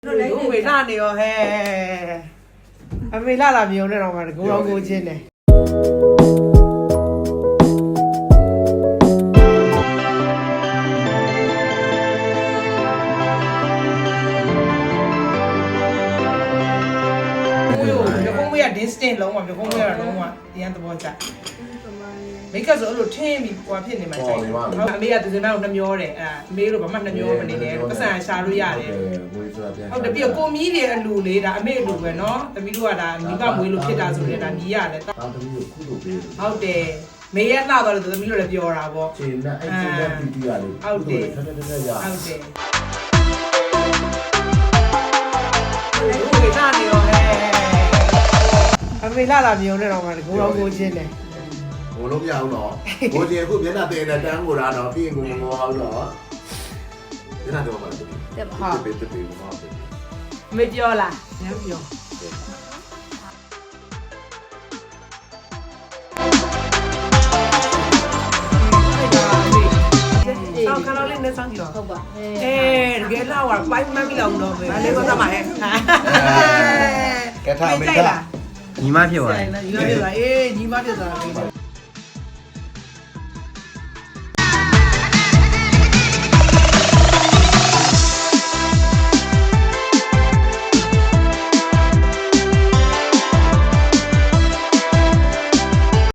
လူဝေလာနေရောဟဲ့အမေလာလာမြုံနေတော့မှကိုရောကိုချင်းတယ်distant လုံးဝပြကုန်းရတော့လုံးဝဒီရန်သဘောကျမိတ်ကဆိုအဲ့လိုထင်းပြီးဟိုဖြစ်နေမှာကြိုက်ဟုတ်အမေကဒီစမ်းကိုနှမျောတယ်အဲ့အမေတို့ဘာမှနှမျောမနေနဲ့ပတ်စံရှာလို့ရတယ်ဟုတ်တယ်ပြီးတော့ကိုမီးတွေအလူလေးဒါအမေအလူပဲเนาะတမီးတို့ကဒါမိဘမွေးလို့ဖြစ်တာဆိုရင်ဒါမြည်ရတယ်ဒါတမီးတို့ခုလိုပေးဟုတ်တယ်မေရလှတော့တမီးတို့လည်းပြောတာပေါ့ခြေနဲ့အဲ့ခြေနဲ့တီးတီးရတယ်ဟုတ်တယ်ထက်ထက်ရဟုတ်တယ်လူဝေလာနေရောဟဲ့အမေလာလာမြုံနေတော့မှကိုရောကိုချင်းတယ်ဘိုးလုံးမရအောင်တော့ဘိုးကြီးအခုမျက်နှာတင်တဲ့တန်းကိုလာတော့ပြီးရင်ကိုမောအောင်တော့မျက်နှာတော့မှတက်ပါဟာပေးပေးမောအောင်မပြောလားညပြောဆောင်းခါလို့လေးနဲ့ဆောင်းကြည့်တော့ဟုတ်ပါတကယ်လာဝါပိုင်းမမီလောက်တော့ပဲဘာလဲကတော့မှာဟဲ့ကဲထားမေးတာညီမဖြစ်သွားတယ်ညီမဖြစ်သွားအေးညီမဖြစ်သွား